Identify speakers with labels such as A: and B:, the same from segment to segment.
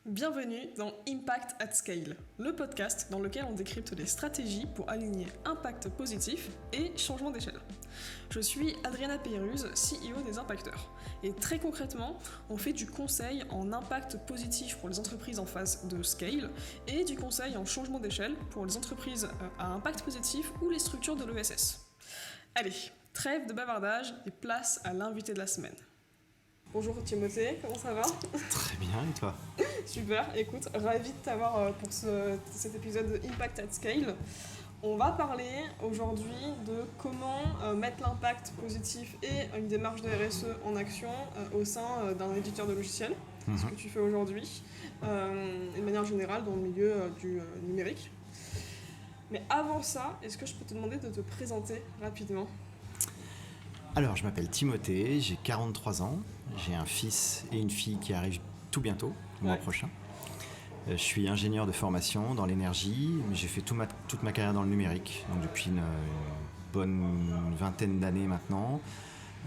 A: Bienvenue dans Impact at Scale, le podcast dans lequel on décrypte les stratégies pour aligner impact positif et changement d'échelle. Je suis Adriana Peyruz, CEO des Impacteurs. Et très concrètement, on fait du conseil en impact positif pour les entreprises en phase de scale et du conseil en changement d'échelle pour les entreprises à impact positif ou les structures de l'ESS. Allez, trêve de bavardage et place à l'invité de la semaine. Bonjour Timothée, comment ça va ?
B: Très bien, et toi ?
A: Super, écoute, ravi de t'avoir pour cet épisode de Impact at Scale. On va parler aujourd'hui de comment mettre l'impact positif et une démarche de RSE en action au sein d'un éditeur de logiciels, ce que tu fais aujourd'hui, et de manière générale dans le milieu du numérique. Mais avant ça, est-ce que je peux te demander de te présenter rapidement ?
B: Alors, je m'appelle Timothée, j'ai 43 ans, j'ai un fils et une fille qui arrivent tout bientôt, le mois prochain. Je suis ingénieur de formation dans l'énergie, mais j'ai fait toute ma carrière dans le numérique, donc depuis une bonne vingtaine d'années maintenant,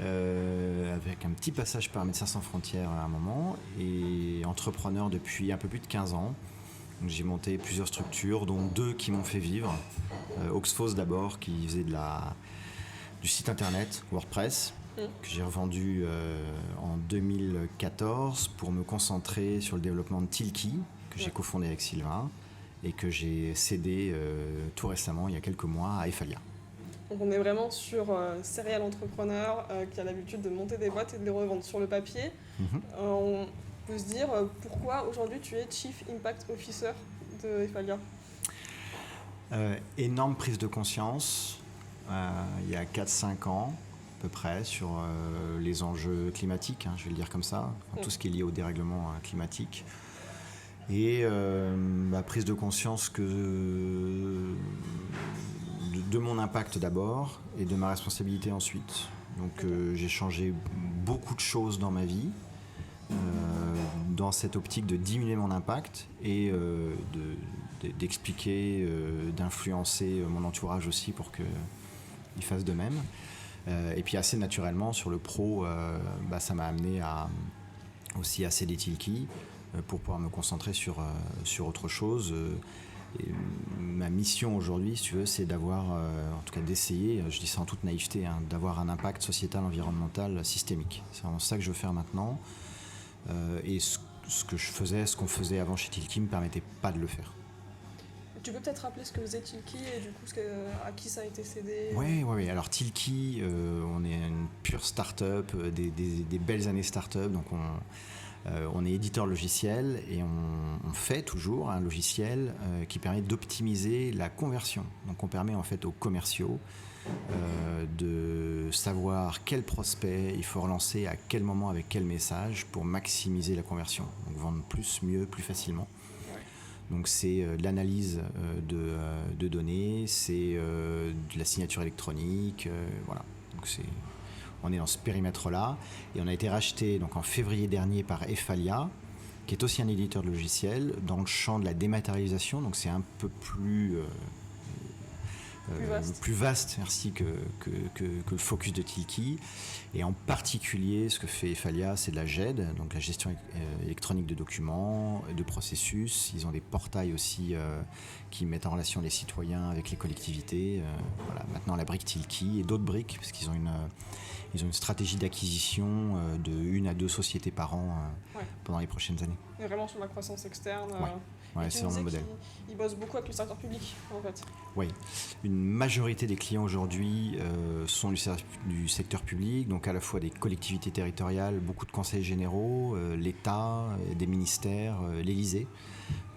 B: avec un petit passage par Médecins sans frontières à un moment, et entrepreneur depuis un peu plus de 15 ans. Donc, j'ai monté plusieurs structures, dont 2 qui m'ont fait vivre. Oxfos d'abord, qui faisait du site internet WordPress, que j'ai revendu en 2014 pour me concentrer sur le développement de Tilki, que j'ai cofondé avec Sylvain, et que j'ai cédé tout récemment, il y a quelques mois, à Eifalia.
A: Donc on est vraiment sur serial entrepreneur qui a l'habitude de monter des boîtes et de les revendre sur le papier. On peut se dire pourquoi aujourd'hui tu es Chief Impact Officer de Eifalia ?
B: Énorme prise de conscience. Il y a 4-5 ans à peu près sur les enjeux climatiques, je vais le dire comme ça, tout ce qui est lié au dérèglement climatique, et ma prise de conscience de mon impact d'abord et de ma responsabilité ensuite. Donc j'ai changé beaucoup de choses dans ma vie dans cette optique de diminuer mon impact et d'expliquer, d'influencer mon entourage aussi pour que ils fassent de même. Et puis assez naturellement sur le pro, ça m'a amené aussi à céder Tilki pour pouvoir me concentrer sur autre chose. Et ma mission aujourd'hui, si tu veux, c'est d'avoir, en tout cas d'essayer, je dis ça en toute naïveté, d'avoir un impact sociétal, environnemental, systémique. C'est vraiment ça que je veux faire maintenant. Et ce qu'on faisait avant chez Tilki ne me permettait pas de le faire.
A: Tu peux peut-être rappeler ce que faisait Tilki et du coup à qui ça a été cédé ?
B: Oui. Alors Tilki, on est une pure start-up, des belles années start-up. Donc on est éditeur logiciel et on fait toujours un logiciel qui permet d'optimiser la conversion. Donc on permet en fait aux commerciaux de savoir quel prospect il faut relancer à quel moment avec quel message pour maximiser la conversion. Donc vendre plus, mieux, plus facilement. Donc c'est de l'analyse de données, c'est de la signature électronique, voilà. Donc on est dans ce périmètre-là et on a été racheté donc en février dernier par Eifalia, qui est aussi un éditeur de logiciels dans le champ de la dématérialisation. Donc c'est un peu plus vaste, merci, que le focus de Tilki. Et en particulier, ce que fait Eifalia, c'est de la GED, donc la gestion électronique de documents, de processus. Ils ont des portails aussi qui mettent en relation les citoyens avec les collectivités. Voilà. Maintenant, la brique Tilki et d'autres briques, parce qu'ils ont une stratégie d'acquisition de 1 à 2 sociétés par an pendant les prochaines années.
A: Et vraiment sur la croissance externe.
B: Ouais, c'est vraiment le modèle.
A: Ils bossent beaucoup avec le secteur public, en fait.
B: Oui, une majorité des clients aujourd'hui sont du secteur public, donc à la fois des collectivités territoriales, beaucoup de conseils généraux, l'État, des ministères, l'Élysée.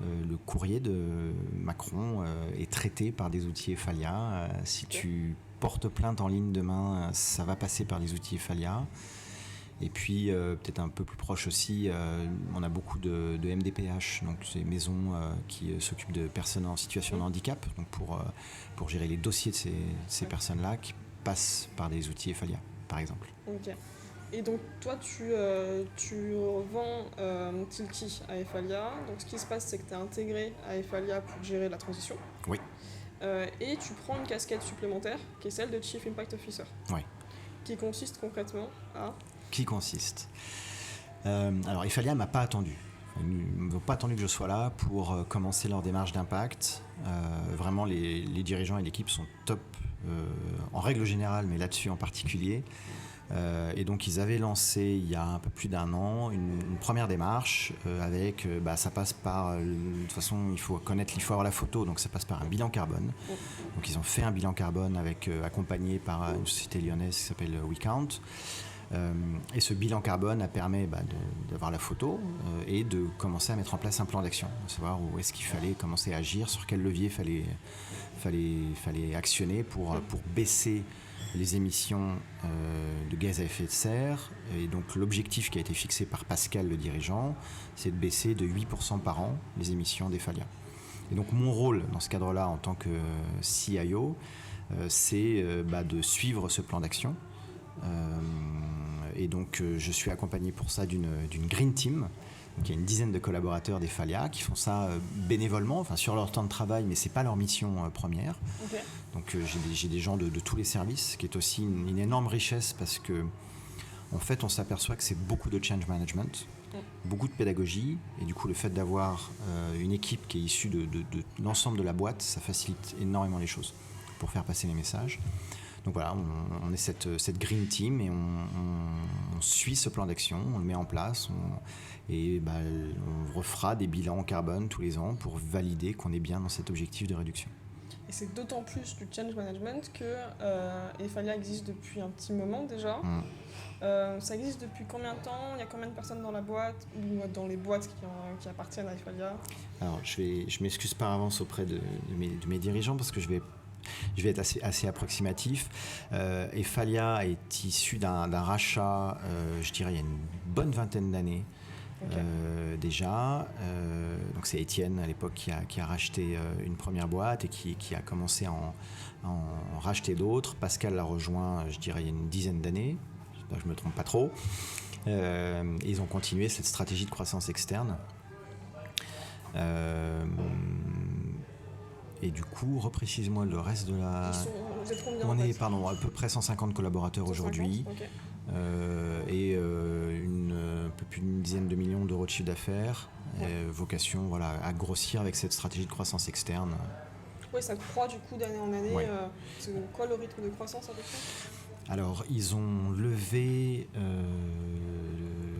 B: Le courrier de Macron est traité par des outils Eifalia. Si tu portes plainte en ligne demain, ça va passer par les outils Eifalia. Et puis peut-être un peu plus proche aussi, on a beaucoup de MDPH, donc ces maisons qui s'occupent de personnes en situation de handicap, donc pour gérer les dossiers de ces personnes-là qui passent par des outils Eifalia, par exemple.
A: Ok. Et donc toi tu vends Tilki à Eifalia, donc ce qui se passe c'est que tu es intégré à Eifalia pour gérer la transition.
B: Oui.
A: Et tu prends une casquette supplémentaire qui est celle de Chief Impact Officer.
B: Oui.
A: Qui consiste concrètement à...
B: Alors Eifalia m'a pas attendu. Ils n'ont pas attendu que je sois là pour commencer leur démarche d'impact. Vraiment, les dirigeants et l'équipe sont top en règle générale, mais là-dessus en particulier. Et donc ils avaient lancé il y a un peu plus d'1 an une première démarche avec, ça passe par, de toute façon il faut avoir la photo, donc ça passe par un bilan carbone. Donc ils ont fait un bilan carbone accompagné par une société lyonnaise qui s'appelle WeCount. Et ce bilan carbone a permis d'avoir la photo et de commencer à mettre en place un plan d'action, de savoir où est-ce qu'il fallait commencer à agir, sur quel levier fallait actionner pour baisser les émissions de gaz à effet de serre. Et donc l'objectif qui a été fixé par Pascal, le dirigeant, c'est de baisser de 8% par an les émissions d'Ephalia. Et donc mon rôle dans ce cadre-là en tant que CIO, c'est de suivre ce plan d'action. Et donc je suis accompagné pour ça d'une Green Team. Donc, il y a une dizaine de collaborateurs d'Ephalia qui font ça bénévolement, sur leur temps de travail, mais ce n'est pas leur mission première. Okay. Donc j'ai des gens de tous les services, qui est aussi une énorme richesse parce que en fait on s'aperçoit que c'est beaucoup de change management, beaucoup de pédagogie, et du coup le fait d'avoir une équipe qui est issue de l'ensemble de la boîte, ça facilite énormément les choses pour faire passer les messages. Donc voilà, on est cette Green Team et on suit ce plan d'action, on le met en place on refera des bilans carbone tous les ans pour valider qu'on est bien dans cet objectif de réduction.
A: Et c'est d'autant plus du change management que Ephalia existe depuis un petit moment déjà. Ça existe depuis combien de temps? Il y a combien de personnes dans la boîte ou dans les boîtes qui appartiennent à Ephalia?
B: Alors je m'excuse par avance auprès de mes dirigeants parce que je vais être assez approximatif. Ephalia est issu d'un rachat, je dirais, il y a une bonne vingtaine d'années. Okay. Déjà. Donc c'est Étienne à l'époque qui a racheté une première boîte et qui a commencé à en racheter d'autres. Pascal l'a rejoint, je dirais, il y a une dizaine d'années. J'espère que je ne me trompe pas trop. Et ils ont continué cette stratégie de croissance externe. Et du coup, reprécise-moi le reste de la...
A: Vous êtes combien?
B: On est, à peu près 150 collaborateurs aujourd'hui.
A: Okay.
B: Et un peu plus d'une dizaine de millions d'euros de chiffre d'affaires. Vocation à grossir avec cette stratégie de croissance externe.
A: Oui, ça croît du coup d'année en année. Ouais. C'est quoi le rythme de croissance à peu près?
B: Alors, ils ont levé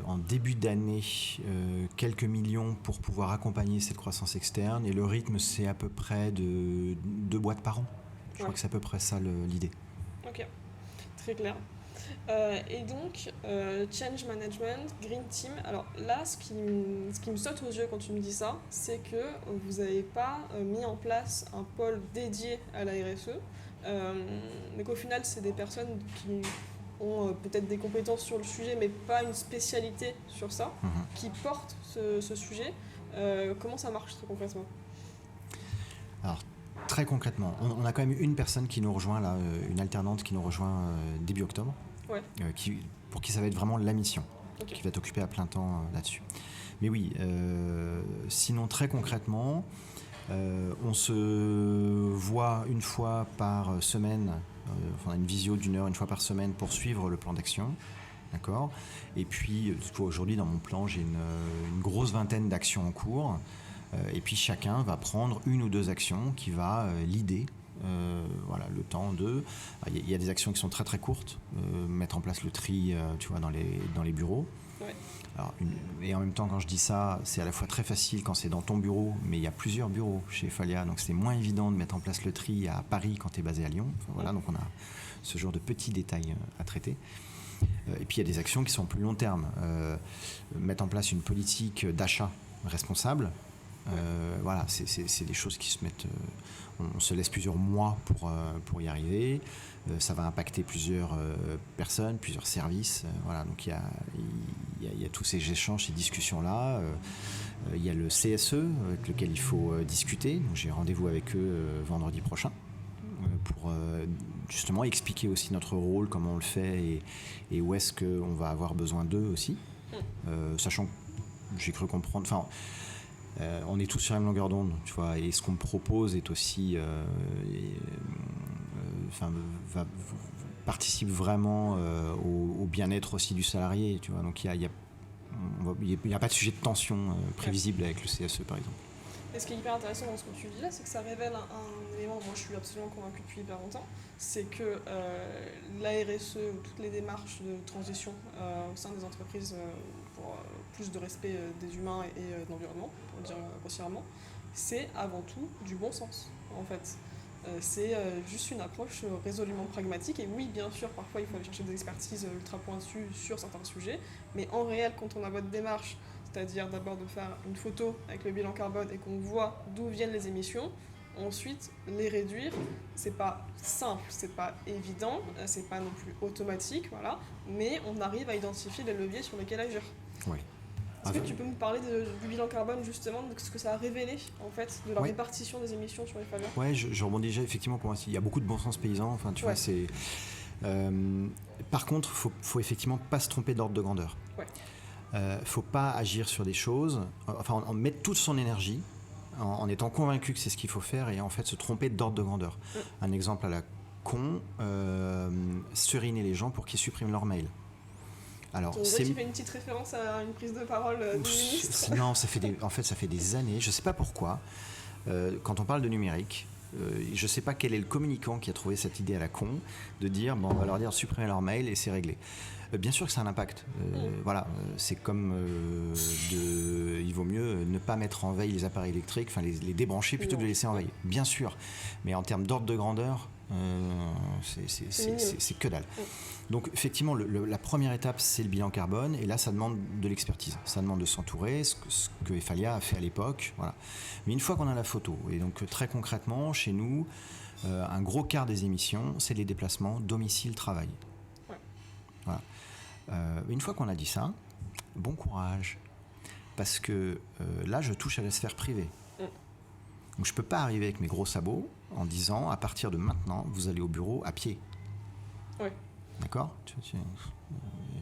B: en début d'année quelques millions pour pouvoir accompagner cette croissance externe. Et le rythme, c'est à peu près de 2 boîtes par an. Je crois que c'est à peu près ça l'idée.
A: Ok, très clair. Et donc, change management, green team. Alors là, ce qui me saute aux yeux quand tu me dis ça, c'est que vous n'avez pas mis en place un pôle dédié à la RSE. Mais qu'au final, c'est des personnes qui ont peut-être des compétences sur le sujet, mais pas une spécialité sur ça, qui portent ce sujet. Comment ça marche très concrètement?
B: Alors, très concrètement, on a quand même une personne qui nous rejoint, là, une alternante qui nous rejoint début octobre, pour qui ça va être vraiment la mission, qui va être occupée à plein temps là-dessus. Mais oui, sinon très concrètement, on se voit une fois par semaine, on a une visio d'1 heure une fois par semaine pour suivre le plan d'action. D'accord. Et puis aujourd'hui dans mon plan j'ai une grosse vingtaine d'actions en cours. Et puis chacun va prendre 1 ou 2 actions qui va leader le temps de... Il y a des actions qui sont très très courtes, mettre en place le tri dans les bureaux. Ouais. Alors, et en même temps quand je dis ça, c'est à la fois très facile quand c'est dans ton bureau, mais il y a plusieurs bureaux chez Ephalia, donc c'est moins évident de mettre en place le tri à Paris quand tu es basé à Lyon. Donc on a ce genre de petits détails à traiter. Et puis il y a des actions qui sont plus long terme. Mettre en place une politique d'achat responsable. C'est des choses qui se mettent... on se laisse plusieurs mois pour y arriver. Ça va impacter plusieurs personnes, plusieurs services. Donc il y a tous ces échanges, ces discussions-là. Il y a le CSE avec lequel il faut discuter. Donc, j'ai rendez-vous avec eux vendredi prochain pour justement expliquer aussi notre rôle, comment on le fait et où est-ce qu'on va avoir besoin d'eux aussi. Sachant que j'ai cru comprendre... on est tous sur la même longueur d'onde, tu vois, et ce qu'on me propose est aussi participe vraiment au bien-être aussi du salarié, tu vois. Donc il y a il n'y a pas de sujet de tension prévisible avec le CSE par exemple.
A: Et ce qui est hyper intéressant dans ce que tu dis là, c'est que ça révèle un élément, moi je suis absolument convaincue depuis hyper longtemps, c'est que la RSE ou toutes les démarches de transition au sein des entreprises pour plus de respect des humains et de l'environnement, pour le dire grossièrement, c'est avant tout du bon sens en fait. C'est juste une approche résolument pragmatique et oui bien sûr parfois il faut aller chercher des expertises ultra pointues sur certains sujets, mais en réel quand on a votre démarche, c'est-à-dire d'abord de faire une photo avec le bilan carbone et qu'on voit d'où viennent les émissions, ensuite les réduire, c'est pas simple, c'est pas évident, c'est pas non plus automatique, voilà, mais on arrive à identifier les leviers sur lesquels agir.
B: Oui.
A: Est-ce que tu peux nous parler du bilan carbone justement, de ce que ça a révélé en fait, de la répartition des émissions sur les faveurs?
B: Ouais, je rebondis déjà effectivement pour moi. Il y a beaucoup de bon sens paysan, enfin tu vois, c'est... par contre, faut effectivement pas se tromper d'ordre de grandeur. Faut pas agir sur des choses, enfin en mettre toute son énergie en étant convaincu que c'est ce qu'il faut faire et en fait se tromper d'ordre de grandeur. Un exemple à la con, seriner les gens pour qu'ils suppriment leur mail. Alors,
A: tu fais une petite référence à une prise de parole du ministre?
B: Non, ça fait des années, je sais pas pourquoi, quand on parle de numérique, je sais pas quel est le communicant qui a trouvé cette idée à la con de dire bon, on va leur dire supprimer leur mail et c'est réglé. Bien sûr que ça a un impact. Voilà, c'est comme il vaut mieux ne pas mettre en veille les appareils électriques, enfin les débrancher plutôt que de les laisser en veille. Bien sûr, mais en termes d'ordre de grandeur, c'est que dalle. Donc effectivement, la première étape, c'est le bilan carbone, et là, ça demande de l'expertise. Ça demande de s'entourer, ce que Eifalia a fait à l'époque. Voilà. Mais une fois qu'on a la photo, et donc très concrètement, chez nous, un gros quart des émissions, c'est les déplacements domicile-travail. Voilà. Une fois qu'on a dit ça, bon courage, parce que là, je touche à la sphère privée. Donc je ne peux pas arriver avec mes gros sabots en disant, à partir de maintenant, vous allez au bureau à pied.
A: Oui.
B: D'accord ?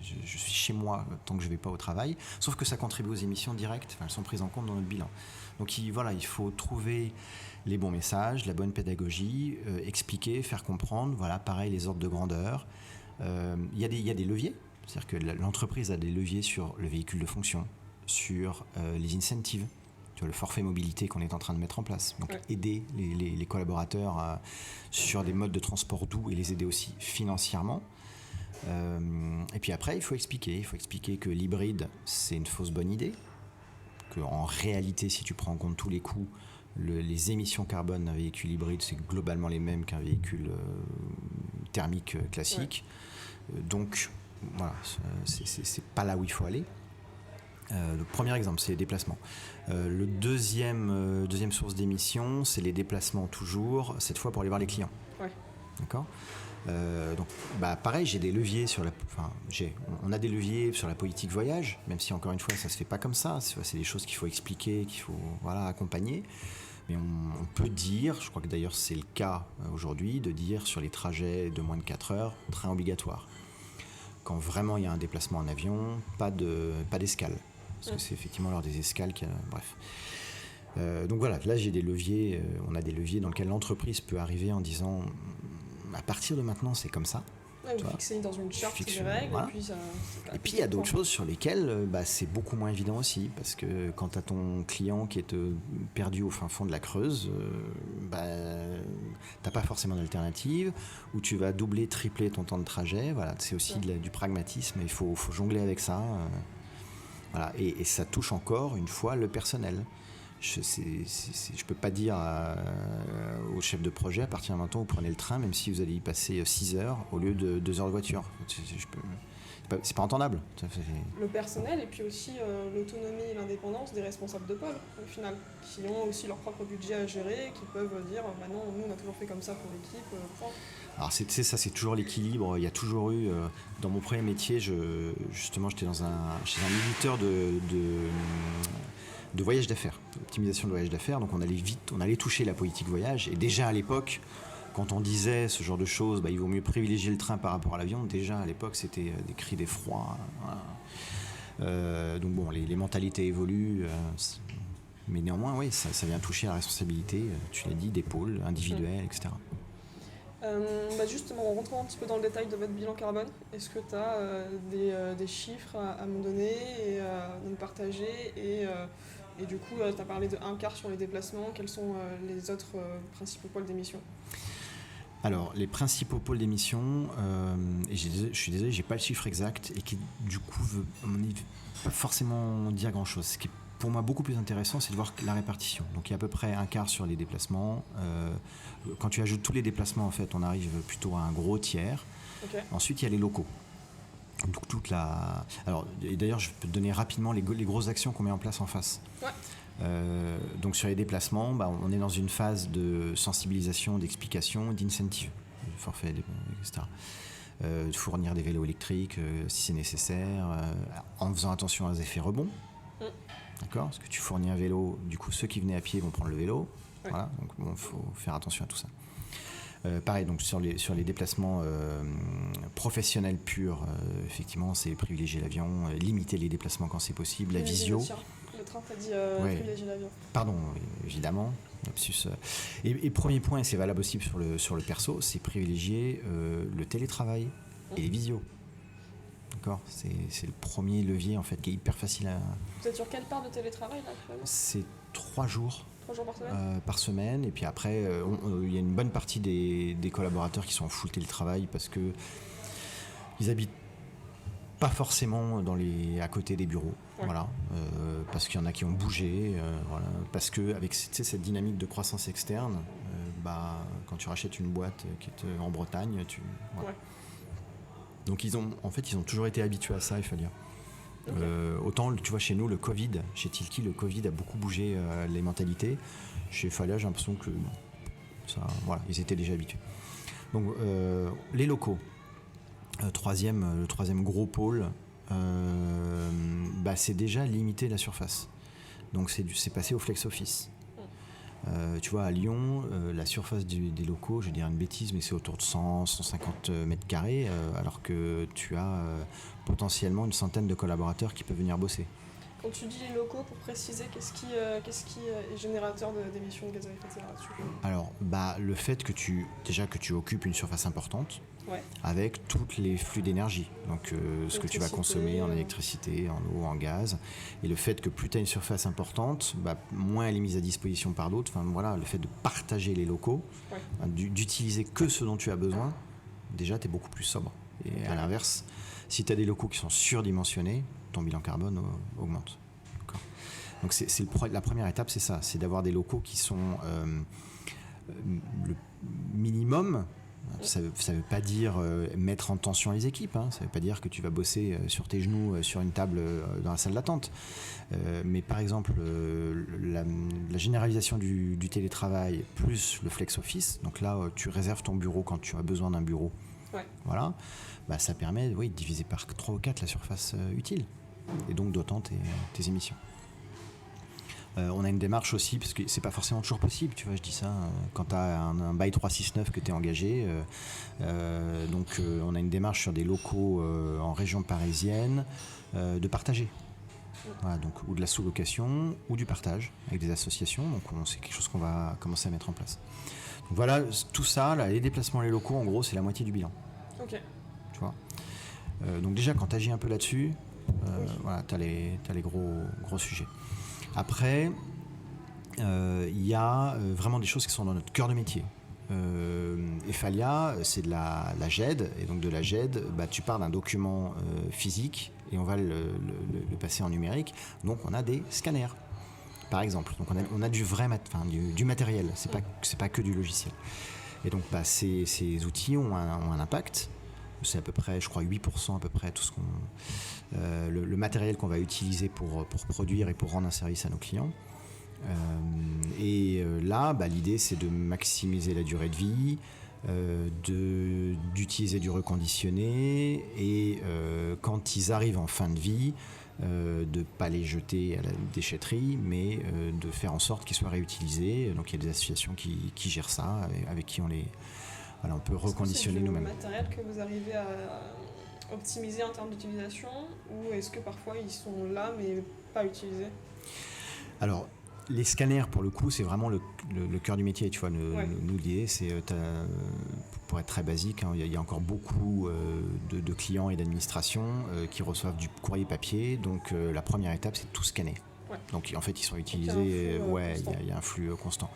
B: Je suis chez moi tant que je ne vais pas au travail, sauf que ça contribue aux émissions directes, elles sont prises en compte dans notre bilan. Donc il faut trouver les bons messages, la bonne pédagogie, expliquer, faire comprendre, voilà, pareil, les ordres de grandeur. Il y a des leviers, c'est-à-dire que l'entreprise a des leviers sur le véhicule de fonction, sur les incentives, le forfait mobilité qu'on est en train de mettre en place. Donc aider les collaborateurs sur des modes de transport doux et les aider aussi financièrement. Et puis après, il faut expliquer que l'hybride, c'est une fausse bonne idée, qu'en réalité, si tu prends en compte tous les coûts, les émissions carbone d'un véhicule hybride, c'est globalement les mêmes qu'un véhicule thermique classique. Donc, voilà, c'est pas là où il faut aller. Le premier exemple, c'est les déplacements. Le deuxième source d'émissions, c'est les déplacements toujours, cette fois pour aller voir les clients. D'accord ? Donc, pareil, j'ai des leviers on a des leviers sur la politique voyage, même si encore une fois, ça se fait pas comme ça. C'est des choses qu'il faut expliquer, qu'il faut accompagner. Mais on peut dire, je crois que d'ailleurs c'est le cas aujourd'hui, de dire sur les trajets de moins de 4 heures, train obligatoire. Quand vraiment il y a un déplacement en avion, pas d'escale. Parce que c'est effectivement lors des escales qu'il y a... Bref. Donc voilà, là j'ai des leviers, on a des leviers dans lesquels l'entreprise peut arriver en disant à partir de maintenant c'est comme ça.
A: Vous fixez dans une charte des règles.
B: Voilà. Et puis il y a d'autres choses sur lesquelles c'est beaucoup moins évident aussi, parce que quand tu as ton client qui est perdu au fin fond de la Creuse, t'as pas forcément d'alternative, ou tu vas doubler, tripler ton temps de trajet. Voilà, c'est aussi du pragmatisme, il faut jongler avec ça. Voilà, et ça touche encore une fois le personnel. Je peux pas dire au chef de projet, à partir de maintenant vous prenez le train, même si vous allez y passer 6 heures au lieu de 2 heures de voiture. C'est pas entendable.
A: Le personnel, et puis aussi l'autonomie et l'indépendance des responsables de pôle, au final, qui ont aussi leur propre budget à gérer, qui peuvent dire non, nous on a toujours fait comme ça pour l'équipe.
B: Alors c'est toujours l'équilibre. Il y a toujours eu, dans mon premier métier, justement j'étais chez un éditeur de voyage d'affaires, optimisation de voyage d'affaires, donc on allait toucher la politique voyage, et déjà à l'époque, quand on disait ce genre de choses, il vaut mieux privilégier le train par rapport à l'avion, déjà à l'époque c'était des cris d'effroi. Voilà. Donc bon, les mentalités évoluent, mais néanmoins oui, ça vient toucher à la responsabilité, tu l'as dit, des pôles individuels, etc.
A: Justement, en rentrant un petit peu dans le détail de votre bilan carbone, est-ce que tu as des chiffres à me donner et à nous partager et du coup, tu as parlé de un quart sur les déplacements. Quels sont les autres principaux pôles d'émission?
B: Alors, les principaux pôles d'émission, et je suis désolé, j'ai pas le chiffre exact et qui, du coup, veut, à mon avis, pas forcément dire grand-chose. Ce qui est pour moi beaucoup plus intéressant, c'est de voir la répartition. Donc, il y a à peu près un quart sur les déplacements. Quand tu ajoutes tous les déplacements, en fait, on arrive plutôt à un gros tiers.
A: Okay.
B: Ensuite, il y a les locaux. Donc, toute la... Alors, et d'ailleurs, je peux te donner rapidement les grosses actions qu'on met en place en face.
A: Ouais.
B: Donc sur les déplacements, on est dans une phase de sensibilisation, d'explication, d'incentive, de forfait, etc. De fournir des vélos électriques si c'est nécessaire, en faisant attention aux effets rebonds. D'accord ? Parce que tu fournis un vélo, du coup ceux qui venaient à pied vont prendre le vélo. Ouais. Voilà, donc faut faire attention à tout ça. Pareil, donc sur les déplacements professionnels purs, effectivement, c'est privilégier l'avion, limiter les déplacements quand c'est possible, la visio.
A: Le train t'a dit privilégier l'avion.
B: Pardon, évidemment. Lapsus. Et premier point, et c'est valable aussi sur le perso, c'est privilégier le télétravail et les visios. D'accord ? C'est le premier levier en fait qui est hyper facile à...
A: Vous êtes sur quelle part de télétravail là actuellement ?
B: C'est 3 jours.
A: 3 jours par semaine
B: par semaine, et puis après il y a une bonne partie des collaborateurs qui sont en full télétravail parce que ils habitent pas forcément à côté des bureaux, ouais. Voilà, parce qu'il y en a qui ont bougé, voilà, parce que avec cette dynamique de croissance externe, quand tu rachètes une boîte qui est en Bretagne, voilà. Ouais. Donc ils ont toujours été habitués à ça, il faut dire. Okay. Autant, tu vois, chez nous, chez Tilki, le Covid a beaucoup bougé les mentalités. Chez Falia, j'ai l'impression que ça, voilà, ils étaient déjà habitués. Donc, les locaux. Le troisième gros pôle, c'est déjà limiter la surface. Donc, c'est passé au flex office. Tu vois, à Lyon, la surface des locaux, je vais dire une bêtise, mais c'est autour de 100-150 mètres carrés, alors que tu as potentiellement une centaine de collaborateurs qui peuvent venir bosser.
A: Quand tu dis les locaux, pour préciser, qu'est-ce qui est générateur d'émissions de gaz à effet de serre là-dessus ?
B: Alors, le fait que tu occupes une surface importante, ouais. Avec tous les flux d'énergie, donc ce que tu vas consommer en électricité, en eau, en gaz, et le fait que plus tu as une surface importante, moins elle est mise à disposition par d'autres. Enfin voilà, le fait de partager les locaux, ouais. D'utiliser que ce dont tu as besoin, déjà tu es beaucoup plus sobre. Et okay. À l'inverse, si tu as des locaux qui sont surdimensionnés, ton bilan carbone augmente. D'accord. Donc la première étape, c'est ça, c'est d'avoir des locaux qui sont le minimum. Ça veut pas dire mettre en tension les équipes, hein. Ça veut pas dire que tu vas bosser sur tes genoux sur une table dans la salle d'attente. Mais par exemple, la généralisation du télétravail plus le flex office, donc là tu réserves ton bureau quand tu as besoin d'un bureau. Ouais. Voilà, ça permet de diviser par 3 ou 4 la surface utile et donc d'autant tes émissions. On a une démarche aussi, parce que c'est pas forcément toujours possible, tu vois, je dis ça, quand tu as un bail 369 que tu es engagé, on a une démarche sur des locaux en région parisienne de partager. Voilà, donc, ou de la sous-location ou du partage avec des associations, donc c'est quelque chose qu'on va commencer à mettre en place. Donc voilà, tout ça, là, les déplacements, les locaux, en gros, c'est la moitié du bilan.
A: Ok.
B: Tu vois. Donc déjà, quand tu agis un peu là-dessus, voilà, tu as les gros sujets. Après, il y a vraiment des choses qui sont dans notre cœur de métier. Falia, c'est de la GED, et donc de la GED, tu pars d'un document physique et on va le passer en numérique. Donc on a des scanners, par exemple. Donc on a du vrai du matériel, c'est pas que du logiciel. Et donc ces outils ont un impact. C'est à peu près, je crois, 8% à peu près tout ce le matériel qu'on va utiliser pour produire et pour rendre un service à nos clients. Là, l'idée, c'est de maximiser la durée de vie, d'utiliser du reconditionné et quand ils arrivent en fin de vie, de ne pas les jeter à la déchetterie, mais de faire en sorte qu'ils soient réutilisés. Donc il y a des associations qui gèrent ça, avec qui on peut reconditionner nous-mêmes.
A: Est-ce que c'est du matériel que vous arrivez à optimiser en termes d'utilisation, ou est-ce que parfois ils sont là mais pas utilisés ?
B: Alors, les scanners, pour le coup, c'est vraiment le cœur du métier. Tu vois, nous l'idée, c'est, pour être très basique, il y a encore beaucoup de clients et d'administrations qui reçoivent du courrier papier. Donc, la première étape, c'est de tout scanner. Ouais. Donc, en fait, ils sont utilisés. Il y a un flux constant.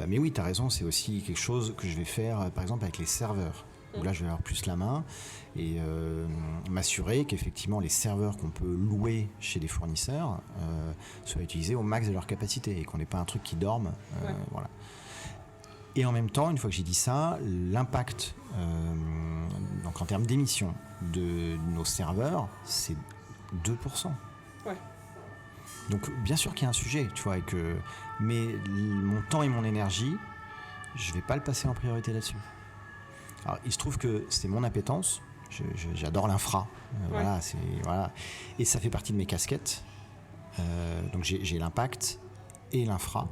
B: Mais oui, tu as raison, c'est aussi quelque chose que je vais faire, par exemple, avec les serveurs. Où là, je vais avoir plus la main et m'assurer qu'effectivement, les serveurs qu'on peut louer chez des fournisseurs soient utilisés au max de leur capacité et qu'on n'ait pas un truc qui dorme. Voilà. Et en même temps, une fois que j'ai dit ça, l'impact donc en termes d'émissions de nos serveurs, c'est 2%. Ouais. Donc, bien sûr qu'il y a un sujet, tu vois, mais mon temps et mon énergie, je ne vais pas le passer en priorité là-dessus. Alors, il se trouve que c'est mon appétence, j'adore l'infra, voilà, et ça fait partie de mes casquettes, donc j'ai l'impact et l'infra,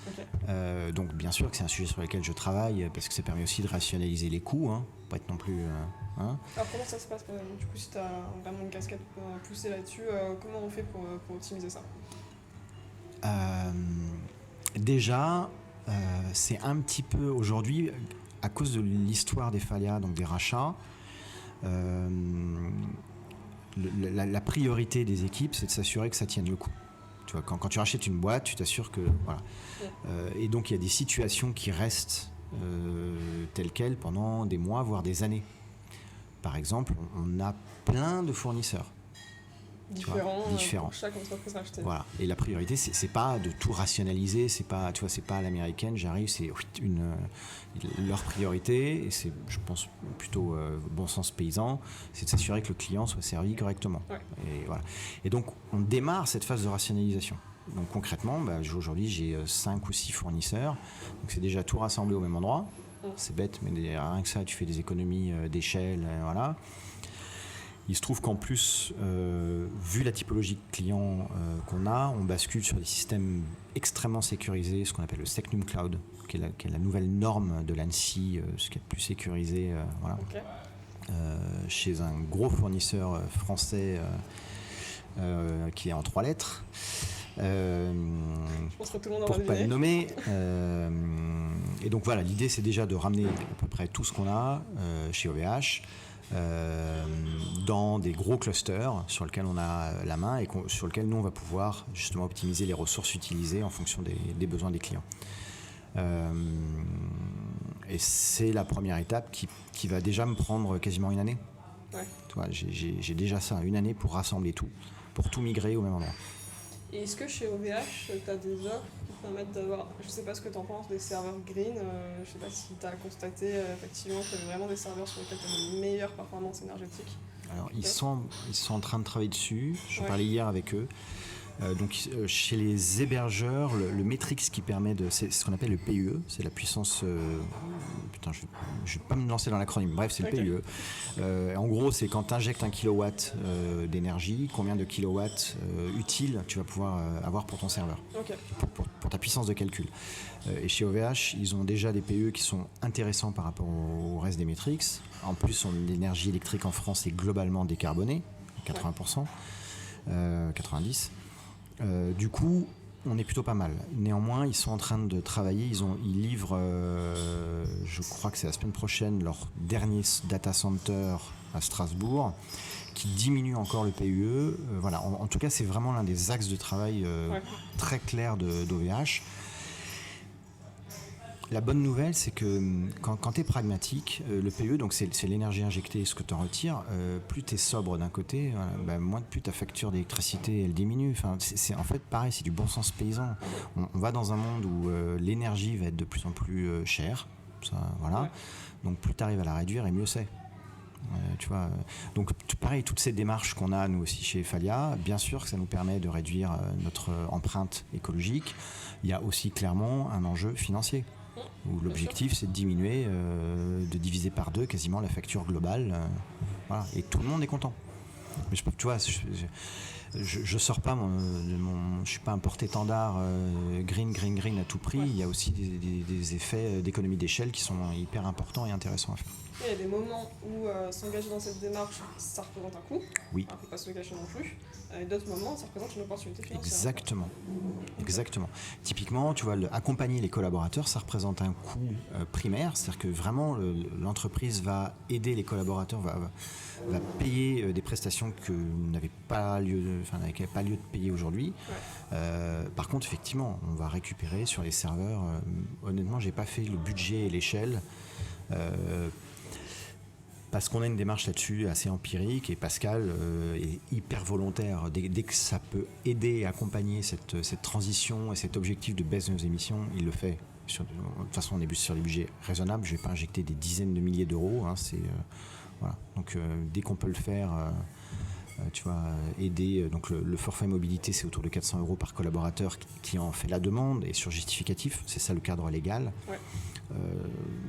B: okay. Donc bien sûr que c'est un sujet sur lequel je travaille, parce que ça permet aussi de rationaliser les coûts, pas être non plus...
A: Alors comment ça se passe, du coup, si tu as vraiment une casquette poussée là-dessus, comment on fait pour optimiser ça?
B: Déjà, c'est un petit peu aujourd'hui... À cause de l'histoire des Falia, donc des rachats, la priorité des équipes, c'est de s'assurer que ça tienne le coup. Tu vois, quand tu rachètes une boîte, tu t'assures que... Voilà. Et donc, il y a des situations qui restent telles quelles pendant des mois, voire des années. Par exemple, on a plein de fournisseurs.
A: Différents. Pour chaque entreprise rachetée.
B: Voilà. Et la priorité, c'est pas de tout rationaliser, c'est pas à l'américaine, j'arrive, c'est leur priorité, et c'est, je pense, plutôt bon sens paysan, c'est de s'assurer que le client soit servi correctement. Ouais. Et voilà. Et donc, on démarre cette phase de rationalisation. Donc concrètement, aujourd'hui, j'ai 5 ou 6 fournisseurs, donc c'est déjà tout rassemblé au même endroit. C'est bête, mais rien que ça, tu fais des économies d'échelle, voilà. Il se trouve qu'en plus, vu la typologie de clients qu'on a, on bascule sur des systèmes extrêmement sécurisés, ce qu'on appelle le Secnum Cloud, qui est la nouvelle norme de l'ANSSI, ce qui est le plus sécurisé, voilà. Okay. Chez un gros fournisseur français qui est en 3 lettres.
A: Je pense que tout le monde
B: pour pas le nommer. Et donc voilà, l'idée c'est déjà de ramener à peu près tout ce qu'on a chez OVH. Dans des gros clusters sur lesquels on a la main et sur lesquels nous on va pouvoir justement optimiser les ressources utilisées en fonction des besoins des clients. Et c'est la première étape qui va déjà me prendre quasiment une année. Ouais. Tu vois, j'ai déjà ça, une année pour rassembler tout, pour tout migrer au même endroit.
A: Et est-ce que chez OVH, tu as des offres qui permettent d'avoir, je ne sais pas ce que tu en penses, des serveurs green, je ne sais pas si tu as constaté effectivement qu'il y avait vraiment des serveurs sur lesquels tu as une meilleure performance énergétique?
B: Alors ils sont en train de travailler dessus, je parlais hier avec eux. Donc chez les hébergeurs, le Metrix qui permet c'est ce qu'on appelle le PUE, c'est la puissance... putain, je ne vais pas me lancer dans l'acronyme, bref, c'est le PUE. En gros, c'est quand tu injectes 1 kilowatt d'énergie, combien de kilowatts utiles tu vas pouvoir avoir pour ton serveur, okay. pour ta puissance de calcul. Et chez OVH, ils ont déjà des PUE qui sont intéressants par rapport au reste des Metrix. En plus, l'énergie électrique en France est globalement décarbonée, 80%, 90%. Du coup, on est plutôt pas mal. Néanmoins, ils sont en train de travailler. Ils livrent, je crois que c'est la semaine prochaine, leur dernier data center à Strasbourg, qui diminue encore le PUE. Voilà. En tout cas, c'est vraiment l'un des axes de travail très clairs d'OVH. La bonne nouvelle, c'est que quand tu es pragmatique, le PUE, donc c'est l'énergie injectée, ce que tu en retires, plus tu es sobre d'un côté, moins plus ta facture d'électricité elle diminue. Enfin, c'est en fait pareil, c'est du bon sens paysan. On va dans un monde où l'énergie va être de plus en plus chère, ça, voilà. Donc plus tu arrives à la réduire et mieux c'est. Tu vois, donc pareil, toutes ces démarches qu'on a nous aussi chez Falia, bien sûr que ça nous permet de réduire notre empreinte écologique. Il y a aussi clairement un enjeu financier, où l'objectif c'est de diminuer, de diviser par 2 quasiment la facture globale, voilà, et tout le monde est content. Mais tu vois, je sors pas je suis pas un porte-étendard green à tout prix. Il y a aussi des effets d'économie d'échelle qui sont hyper importants et intéressants à faire.
A: Il y a des moments où s'engager dans cette démarche, ça représente un coût.
B: Oui.
A: Il ne faut pas se le cacher non plus. Et d'autres moments, ça représente une opportunité financière.
B: Exactement. Typiquement, tu vois, accompagner les collaborateurs, ça représente un coût primaire. C'est-à-dire que vraiment, l'entreprise va aider les collaborateurs, va payer des prestations que n'avaient pas lieu de payer aujourd'hui. Ouais. Par contre, effectivement, on va récupérer sur les serveurs. Honnêtement, j'ai pas fait le budget et l'échelle. Parce qu'on a une démarche là-dessus assez empirique et Pascal est hyper volontaire. Dès que ça peut aider et accompagner cette transition et cet objectif de baisse de nos émissions, il le fait. De toute façon, on est sur des budgets raisonnables. Je ne vais pas injecter des dizaines de milliers d'euros. Voilà. Donc, dès qu'on peut le faire, tu vois, aider. Donc, le forfait mobilité, c'est autour de 400 € par collaborateur qui en fait la demande et sur justificatif. C'est ça le cadre légal. Ouais.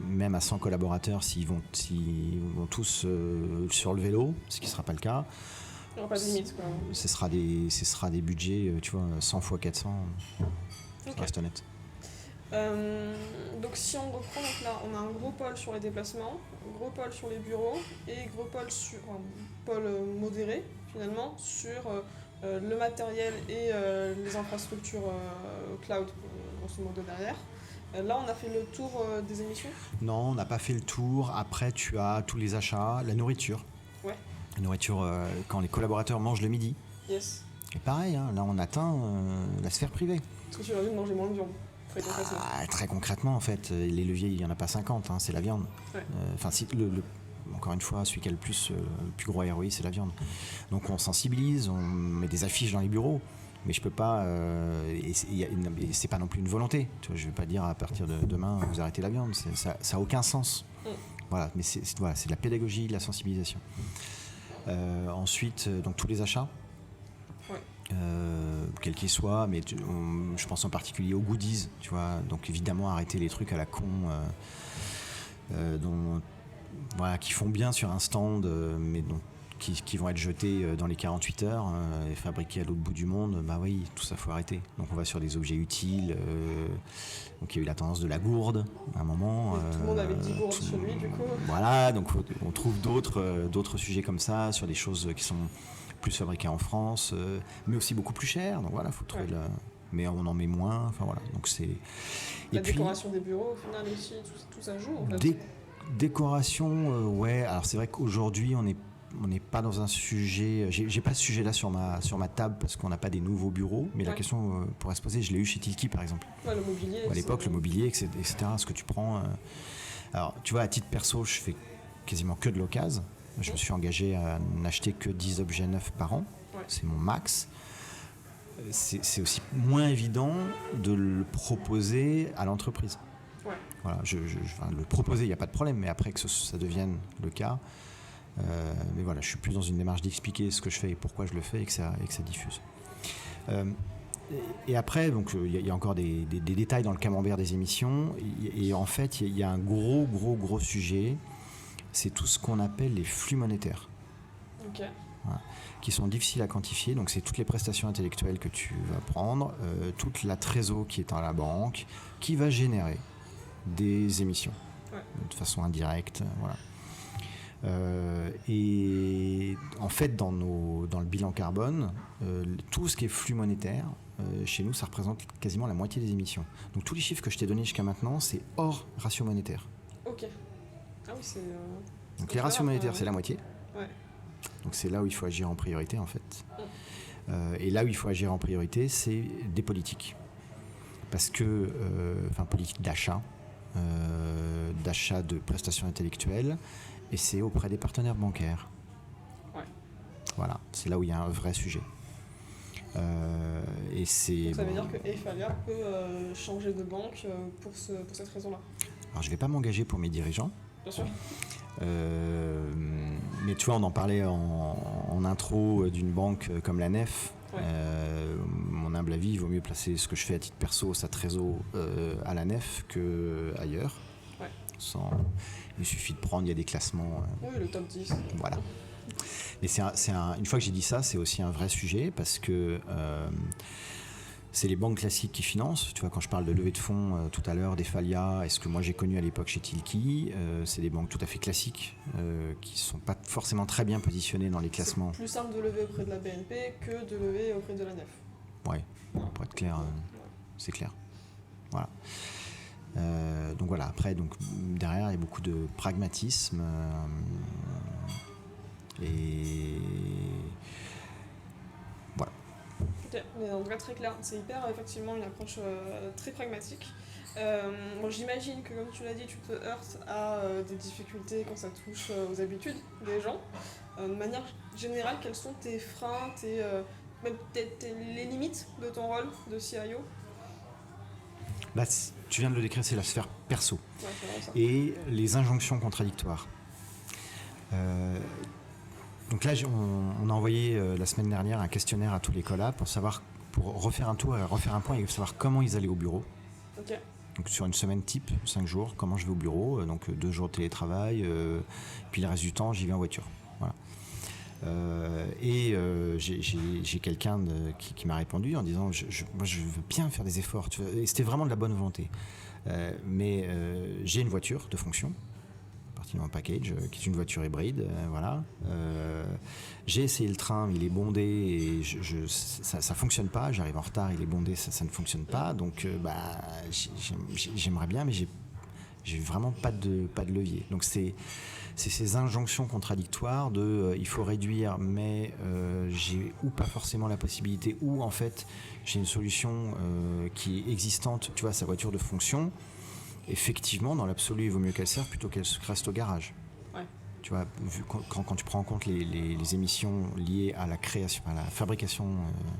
B: Même à 100 collaborateurs, s'ils vont tous sur le vélo, ce qui ne sera pas le cas,
A: il n'y aura pas de limite, quoi.
B: Ce sera des budgets, tu vois, 100 x 400, ça reste honnête.
A: Donc si on reprend, donc là, on a un gros pôle sur les déplacements, un gros pôle sur les bureaux et gros pôle sur un pôle modéré finalement sur le matériel et les infrastructures cloud, grosso modo derrière. Là, on a fait le tour des émissions ?
B: Non, on n'a pas fait le tour. Après, tu as tous les achats, la nourriture. Ouais. La nourriture, quand les collaborateurs mangent le midi.
A: Yes.
B: Et pareil, hein, là, on atteint la sphère privée.
A: Est-ce que tu as envie de manger moins de viande ?
B: Très concrètement, en fait, les leviers, il n'y en a pas 50, hein, c'est la viande. Ouais. Encore une fois, celui qui a le plus gros ROI, c'est la viande. Donc, on sensibilise, on met des affiches dans les bureaux. Mais je peux pas, et c'est pas non plus une volonté. Tu vois, je vais pas dire à partir de demain vous arrêtez la viande, ça a aucun sens. Voilà, mais c'est de la pédagogie, de la sensibilisation. Ensuite, donc tous les achats, quels qu'ils soient, mais je pense en particulier aux goodies, tu vois. Donc évidemment arrêter les trucs à la con, qui font bien sur un stand, mais dont qui vont être jetés dans les 48 heures et fabriqués à l'autre bout du monde, bah oui, tout ça faut arrêter. Donc on va sur des objets utiles. Donc il y a eu la tendance de la gourde à un moment.
A: Tout le monde avait 10 gourdes chez lui du coup.
B: Voilà, donc on trouve d'autres sujets comme ça, sur des choses qui sont plus fabriquées en France, mais aussi beaucoup plus chères. Donc voilà, faut trouver mais on en met moins. Enfin voilà, donc c'est.
A: La décoration des bureaux au final aussi, tout ça joue en fait.
B: Décoration, ouais. Alors c'est vrai qu'aujourd'hui on n'est pas dans un sujet. J'ai pas ce sujet-là sur ma table parce qu'on n'a pas des nouveaux bureaux. Mais la question pourrait se poser. Je l'ai eu chez Tilki par exemple.
A: Ouais, le mobilier.
B: À l'époque, le mobilier, etc. Ce que tu prends. Alors, tu vois, à titre perso, je fais quasiment que de l'occasion. Je me suis engagé à n'acheter que 10 objets neufs par an. Ouais. C'est mon max. C'est aussi moins évident de le proposer à l'entreprise. Ouais. Voilà, le proposer, il n'y a pas de problème. Mais après que ça devienne le cas. Mais voilà, je suis plus dans une démarche d'expliquer ce que je fais et pourquoi je le fais et que ça diffuse. Et après, donc il y a encore des détails dans le camembert des émissions. Et en fait, il y a un gros sujet. C'est tout ce qu'on appelle les flux monétaires. Ok. Voilà, qui sont difficiles à quantifier. Donc c'est toutes les prestations intellectuelles que tu vas prendre, toute la trésor qui est dans la banque, qui va générer des émissions de façon indirecte. Voilà. Et en fait, dans le bilan carbone, tout ce qui est flux monétaire, chez nous, ça représente quasiment la moitié des émissions. Donc tous les chiffres que je t'ai donnés jusqu'à maintenant, c'est hors ratio monétaire.
A: Ok. Ah oui, c'est.
B: Donc les ratios monétaires, c'est la moitié. Ouais. Donc c'est là où il faut agir en priorité, en fait. Et là où il faut agir en priorité, c'est des politiques. Parce que, politique d'achat de prestations intellectuelles, et c'est auprès des partenaires bancaires. Ouais. Voilà, c'est là où il y a un vrai sujet. Et c'est.
A: Donc ça veut dire que Eiffage peut changer de banque pour cette raison-là.
B: Alors je ne vais pas m'engager pour mes dirigeants.
A: Bien sûr.
B: Mais tu vois, on en parlait en intro d'une banque comme la Nef. Ouais. Mon humble avis, il vaut mieux placer ce que je fais à titre perso, sa trésor à la Nef qu'ailleurs. Ouais. Il suffit de prendre, il y a des classements.
A: Oui, le top 10.
B: Voilà. Et une fois que j'ai dit ça, c'est aussi un vrai sujet parce que c'est les banques classiques qui financent. Tu vois, quand je parle de levée de fonds tout à l'heure, d'Ephalia, et ce que moi j'ai connu à l'époque chez Tilki, c'est des banques tout à fait classiques qui ne sont pas forcément très bien positionnées dans les classements.
A: C'est plus simple de lever auprès de la BNP que de lever auprès de la NEF.
B: Oui, pour être clair, c'est clair. Voilà. Donc voilà, après, derrière, il y a beaucoup de pragmatisme et voilà.
A: Ok, mais en tout cas très clair. C'est hyper effectivement une approche très pragmatique. J'imagine que comme tu l'as dit, tu te heurtes à des difficultés quand ça touche aux habitudes des gens. De manière générale, quels sont tes freins, même les limites de ton rôle de CIO?
B: Là, tu viens de le décrire, c'est la sphère perso.
A: Ouais, c'est vraiment ça.
B: Et les injonctions contradictoires. Donc là, on a envoyé la semaine dernière un questionnaire à tous les collabs pour refaire un tour et refaire un point et savoir comment ils allaient au bureau.
A: Ok.
B: Donc sur une semaine type, 5 jours, comment je vais au bureau, donc 2 jours de télétravail, puis le reste du temps, j'y vais en voiture. Voilà. J'ai quelqu'un qui m'a répondu en disant moi je veux bien faire des efforts, tu vois, et c'était vraiment de la bonne volonté. Mais j'ai une voiture de fonction, partie de mon package, qui est une voiture hybride, voilà. J'ai essayé le train, il est bondé et ça fonctionne pas, j'arrive en retard, il est bondé, ça ne fonctionne pas, donc j'aimerais bien, mais j'ai vraiment pas de levier. Donc c'est ces injonctions contradictoires de il faut réduire, mais j'ai ou pas forcément la possibilité, ou en fait j'ai une solution qui est existante, tu vois, sa voiture de fonction. Effectivement, dans l'absolu, il vaut mieux qu'elle serve plutôt qu'elle reste au garage.
A: Ouais.
B: Tu vois, quand tu prends en compte les émissions liées à la création, à la fabrication,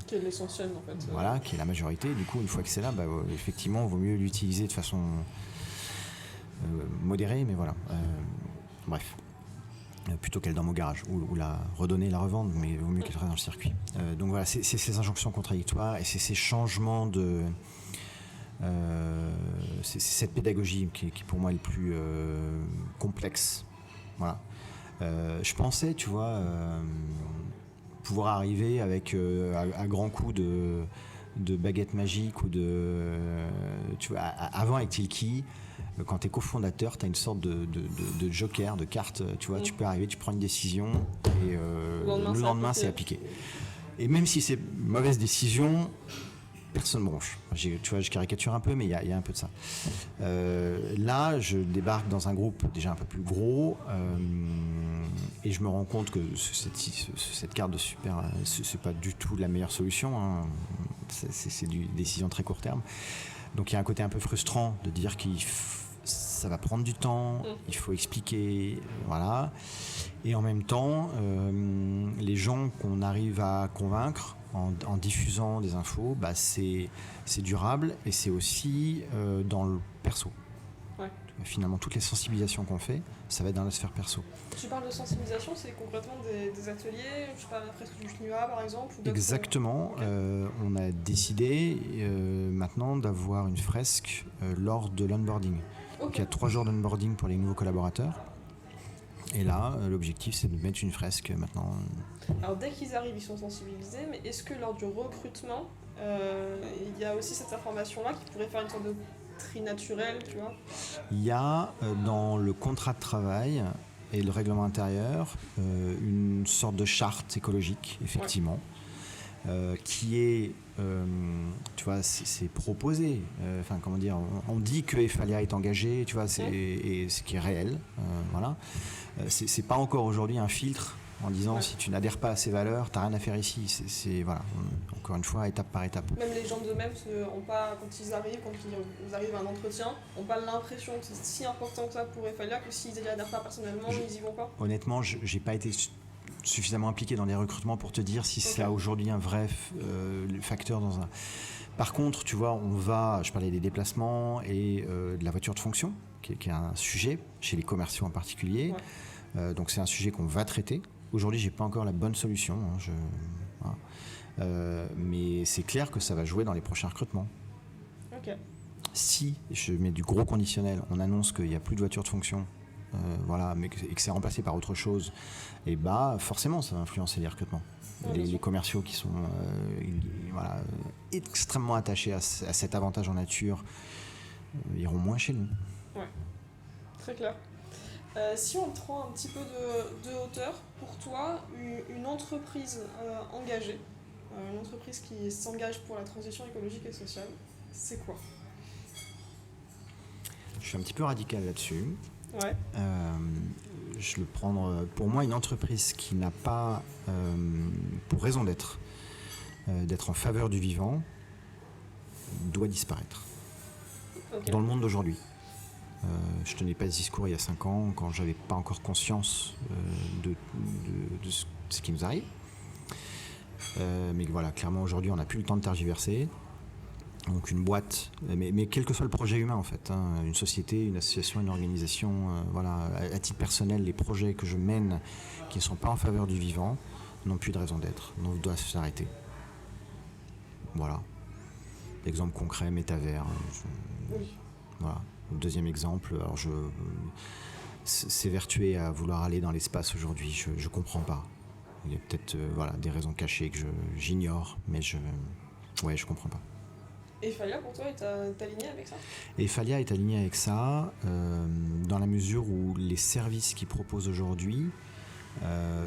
A: qui est l'essentiel en fait.
B: Voilà, qui est la majorité. Du coup, une fois que c'est là, effectivement, il vaut mieux l'utiliser de façon modérée, mais voilà. Bref. Plutôt qu'elle dans au garage, ou la redonner, la revendre, mais il vaut mieux qu'elle reste dans le circuit. Donc voilà, c'est ces injonctions contradictoires et c'est ces changements de... c'est cette pédagogie qui pour moi est le plus complexe. Voilà. Je pensais, tu vois, pouvoir arriver avec à grands coups de baguette magique ou tu vois, avant avec Tilki, quand tu es cofondateur, tu as une sorte de joker, de carte, tu vois, tu peux arriver, tu prends une décision et le lendemain c'est appliqué. Et même si c'est une mauvaise décision, personne ne bronche. Tu vois, je caricature un peu, mais il y a un peu de ça. Là, je débarque dans un groupe déjà un peu plus gros et je me rends compte que cette carte de super, c'est pas du tout la meilleure solution. Hein. C'est une décision très court terme. Donc il y a un côté un peu frustrant de dire ça va prendre du temps, il faut expliquer, voilà. Et en même temps, les gens qu'on arrive à convaincre en diffusant des infos, c'est durable et c'est aussi dans le perso.
A: Ouais.
B: Finalement, toutes les sensibilisations qu'on fait, ça va être dans la sphère perso.
A: Tu parles de sensibilisation, c'est concrètement des ateliers, je parle presque du CNUA par exemple ou
B: Exactement,
A: okay.
B: On a décidé maintenant d'avoir une fresque lors de l'onboarding.
A: Okay.
B: Donc il y a 3 jours d'onboarding pour les nouveaux collaborateurs. Et là, l'objectif, c'est de mettre une fresque maintenant.
A: Alors dès qu'ils arrivent, ils sont sensibilisés, mais est-ce que lors du recrutement, il y a aussi cette information-là qui pourrait faire une sorte de tri naturel, tu vois?
B: Il y a dans le contrat de travail et le règlement intérieur une sorte de charte écologique, effectivement, qui est, tu vois, c'est proposé. Enfin, comment dire, on dit que Ephalia est engagé, tu vois, et ce qui est réel, voilà. C'est pas encore aujourd'hui un filtre en disant si tu n'adhères pas à ces valeurs, t'as rien à faire ici. C'est voilà, encore une fois, étape par étape.
A: Même les gens d'eux-mêmes n'ont pas, quand ils arrivent à un entretien, n'ont pas l'impression que c'est si important que ça pour Ephalia que s'ils n'y adhèrent pas personnellement, ils y vont pas.
B: Honnêtement, j'ai pas été suffisamment impliqué dans les recrutements pour te dire si c'est aujourd'hui un vrai facteur dans un... Par contre, tu vois, je parlais des déplacements et de la voiture de fonction, qui est un sujet, chez les commerciaux en particulier. Ouais. Donc c'est un sujet qu'on va traiter. Aujourd'hui, j'ai pas encore la bonne solution. Mais c'est clair que ça va jouer dans les prochains recrutements.
A: Okay.
B: Si, je mets du gros conditionnel, on annonce qu'il n'y a plus de voiture de fonction voilà, et que c'est remplacé par autre chose, et forcément ça va influencer les recrutements. Les commerciaux qui sont extrêmement attachés à cet avantage en nature iront moins chez nous.
A: Ouais, très clair. Si on prend un petit peu de hauteur, pour toi, une entreprise engagée, une entreprise qui s'engage pour la transition écologique et sociale, c'est quoi ?
B: Je suis un petit peu radical là-dessus.
A: Ouais.
B: Je le prends pour moi, une entreprise qui n'a pas pour raison d'être en faveur du vivant doit disparaître. Okay. Dans le monde d'aujourd'hui. Je tenais pas ce discours il y a 5 ans quand j'avais pas encore conscience de ce qui nous arrive. Mais voilà, clairement aujourd'hui on n'a plus le temps de tergiverser. Donc une boîte, mais quel que soit le projet humain en fait, une société, une association, une organisation, à titre personnel, les projets que je mène qui ne sont pas en faveur du vivant n'ont plus de raison d'être, donc doivent s'arrêter. Voilà. Exemple concret, métavers.
A: Oui.
B: Voilà. Le deuxième exemple, alors s'évertuer à vouloir aller dans l'espace aujourd'hui, je comprends pas. Il y a peut-être des raisons cachées que j'ignore, mais je comprends pas.
A: Et Falia, pour toi, est aligné avec ça ?
B: Et Falia est aligné avec ça, dans la mesure où les services qu'ils proposent aujourd'hui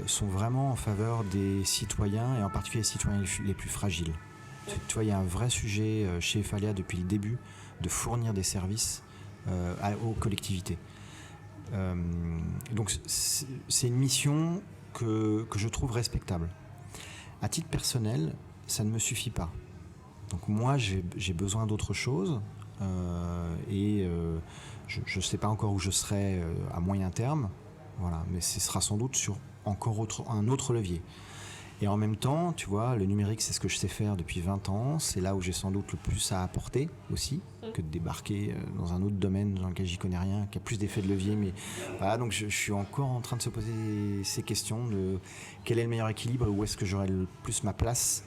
B: sont vraiment en faveur des citoyens, et en particulier les citoyens les plus fragiles. Ouais. Tu vois, il y a un vrai sujet chez Falia depuis le début de fournir des services aux collectivités. Donc c'est une mission que je trouve respectable. À titre personnel, ça ne me suffit pas. Donc moi, j'ai besoin d'autre chose et je ne sais pas encore où je serai à moyen terme, voilà, mais ce sera sans doute sur un autre levier. Et en même temps, tu vois, le numérique, c'est ce que je sais faire depuis 20 ans, c'est là où j'ai sans doute le plus à apporter aussi, que de débarquer dans un autre domaine dans lequel j'y connais rien, qui a plus d'effet de levier, mais voilà, donc je suis encore en train de se poser ces questions de quel est le meilleur équilibre et où est-ce que j'aurai le plus ma place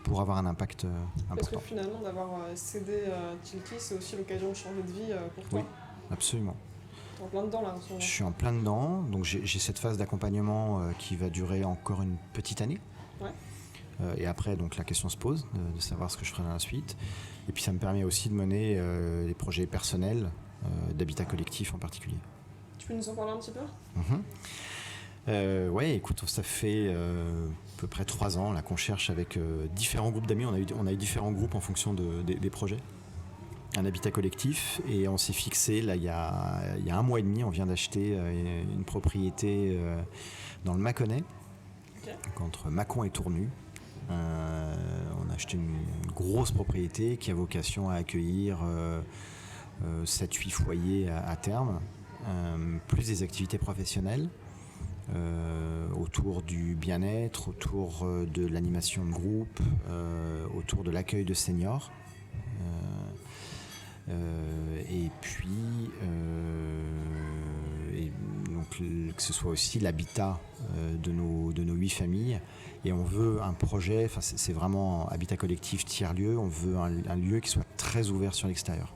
B: pour avoir un impact important.
A: Parce que finalement, d'avoir cédé Tilki, c'est aussi l'occasion de changer de vie pour toi.
B: Oui, absolument.
A: T'es en plein dedans là en ce moment.
B: Je suis en plein dedans, donc j'ai cette phase d'accompagnement qui va durer encore une petite année.
A: Ouais.
B: Et après, donc la question se pose de savoir ce que je ferai dans la suite. Et puis ça me permet aussi de mener des projets personnels, d'habitat collectif en particulier.
A: Tu peux nous en parler un petit peu ?
B: Ouais, écoute, ça fait à peu près 3 ans là, qu'on cherche avec différents groupes d'amis. On a eu différents groupes en fonction des projets. Un habitat collectif, et on s'est fixé là il y a 1 mois et demi, on vient d'acheter une propriété dans le Mâconnais, okay, entre Mâcon et Tournu. On a acheté une grosse propriété qui a vocation à accueillir 7-8 foyers à terme, plus des activités professionnelles autour du bien-être, autour de l'animation de groupe, autour de l'accueil de seniors. Et puis donc que ce soit aussi l'habitat de nos 8 familles, et on veut un projet, c'est vraiment habitat collectif tiers-lieu, on veut un lieu qui soit très ouvert sur l'extérieur.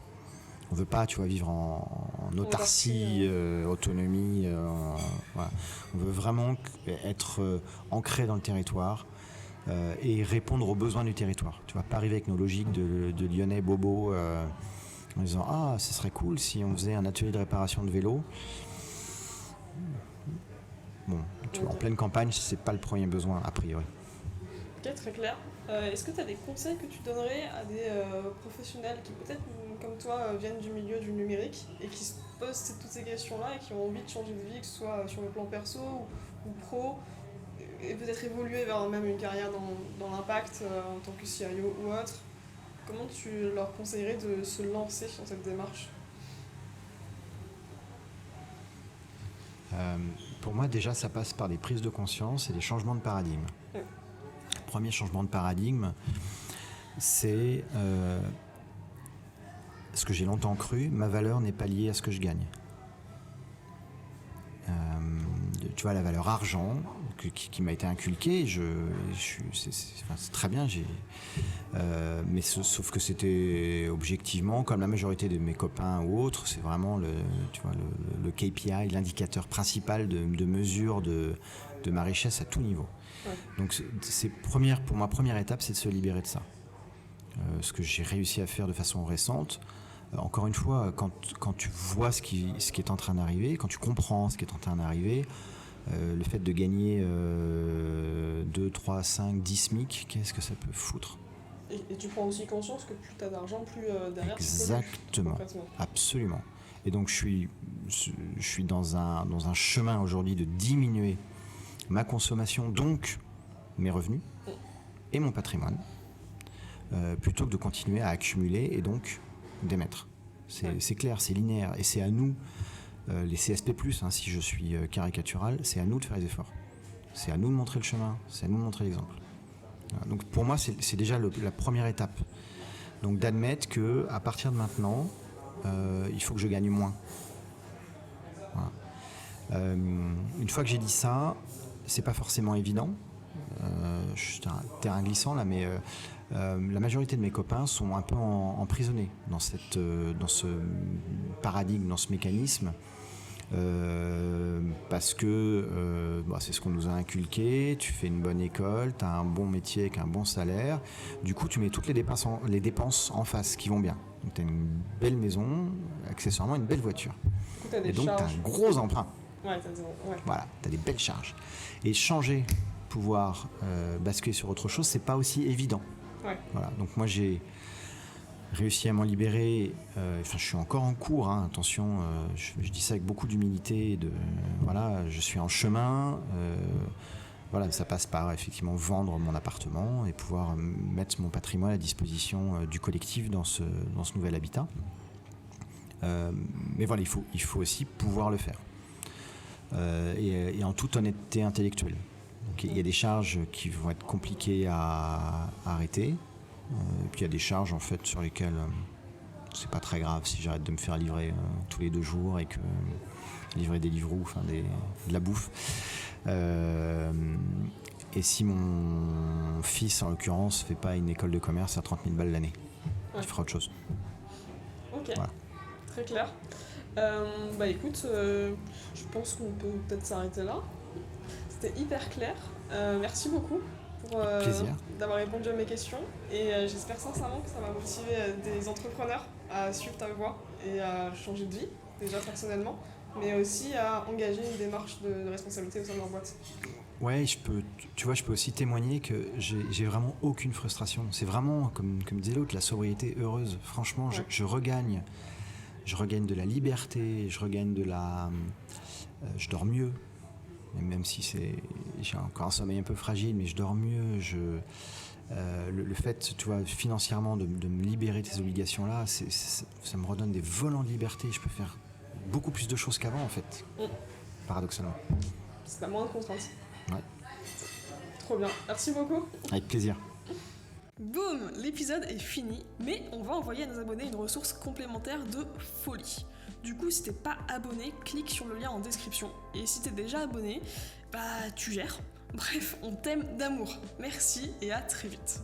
B: On veut pas, tu vois, vivre en autarcie, autonomie, voilà. On veut vraiment être ancré dans le territoire et répondre aux besoins du territoire. Tu vois, pas arriver avec nos logiques de Lyonnais bobo en disant « Ah, ce serait cool si on faisait un atelier de réparation de vélo ». Bon, tu vois, en pleine campagne, c'est pas le premier besoin, a priori.
A: Ok, très clair. Est-ce que tu as des conseils que tu donnerais à des professionnels qui peut-être, comme toi, viennent du milieu du numérique et qui se posent toutes ces questions-là et qui ont envie de changer de vie, que ce soit sur le plan perso ou pro, et peut-être évoluer vers même une carrière dans l'impact en tant que CIO ou autre? Comment tu leur conseillerais de se lancer dans cette démarche ?
B: Pour moi, déjà, ça passe par des prises de conscience et des changements de paradigme.
A: Ouais.
B: Le premier changement de paradigme, c'est ce que j'ai longtemps cru, ma valeur n'est pas liée à ce que je gagne. Tu vois, la valeur argent, qui m'a été inculqué. C'est très bien. Mais sauf que c'était objectivement, comme la majorité de mes copains ou autres, c'est vraiment le KPI, l'indicateur principal de mesure de ma richesse à tout niveau. Ouais. Donc pour ma première étape, c'est de se libérer de ça. Ce que j'ai réussi à faire de façon récente. Encore une fois, quand tu vois ce qui est en train d'arriver, quand tu comprends ce qui est en train d'arriver, le fait de gagner 2, 3, 5, 10 SMIC, qu'est-ce que ça peut foutre ?
A: Et tu prends aussi conscience que plus tu as d'argent, plus derrière
B: Exactement, absolument. Et donc je suis dans un chemin aujourd'hui de diminuer ma consommation, donc mes revenus et mon patrimoine, plutôt que de continuer à accumuler et donc d'émettre. C'est clair, c'est linéaire. Et c'est à nous, les CSP+, si je suis caricatural, c'est à nous de faire les efforts. C'est à nous de montrer le chemin, c'est à nous de montrer l'exemple. Donc pour moi, c'est déjà la première étape. Donc d'admettre qu'à partir de maintenant, il faut que je gagne moins. Voilà. Une fois que j'ai dit ça, c'est pas forcément évident. Je suis un terrain glissant là, mais la majorité de mes copains sont un peu emprisonnés dans ce paradigme, dans ce mécanisme. Parce que c'est ce qu'on nous a inculqué, tu fais une bonne école, tu as un bon métier avec un bon salaire, du coup tu mets toutes les dépenses en face qui vont bien. Donc tu as une belle maison, accessoirement une belle voiture. Et donc tu as un gros emprunt.
A: Ouais.
B: Voilà, tu as des belles charges. Et changer, pouvoir basculer sur autre chose, c'est pas aussi évident.
A: Ouais.
B: Voilà, donc moi j'ai réussi à m'en libérer, je suis encore en cours, attention, je dis ça avec beaucoup d'humilité, je suis en chemin, ça passe par effectivement vendre mon appartement et pouvoir mettre mon patrimoine à disposition du collectif dans ce nouvel habitat. Mais voilà, il faut aussi pouvoir le faire, et en toute honnêteté intellectuelle. Donc, il y a des charges qui vont être compliquées à arrêter. Et puis il y a des charges en fait sur lesquelles c'est pas très grave si j'arrête de me faire livrer tous les 2 jours et que livrer des livreaux, de la bouffe. Et si mon fils en l'occurrence fait pas une école de commerce à 30 000 balles l'année, il fera autre chose.
A: Ok, voilà. Très clair. Écoute, je pense qu'on peut peut-être s'arrêter là. C'était hyper clair. Merci beaucoup. D'avoir répondu à mes questions et j'espère sincèrement que ça va motiver des entrepreneurs à suivre ta voie et à changer de vie, déjà personnellement, mais aussi à engager une démarche de responsabilité au sein de leur boîte.
B: Ouais, je peux aussi témoigner que j'ai vraiment aucune frustration. C'est vraiment, comme disait l'autre, la sobriété heureuse. Franchement, ouais. je regagne de la liberté, je dors mieux. Même si j'ai encore un sommeil un peu fragile, mais je dors mieux. Le fait, tu vois, financièrement, de me libérer de ces obligations-là, ça me redonne des volants de liberté. Je peux faire beaucoup plus de choses qu'avant, en fait, paradoxalement.
A: C'est moins de contraintes.
B: Ouais.
A: Trop bien. Merci beaucoup.
B: Avec plaisir.
A: Boum, l'épisode est fini, mais on va envoyer à nos abonnés une ressource complémentaire de folie. Du coup, si t'es pas abonné, clique sur le lien en description. Et si t'es déjà abonné, tu gères. Bref, on t'aime d'amour. Merci et à très vite.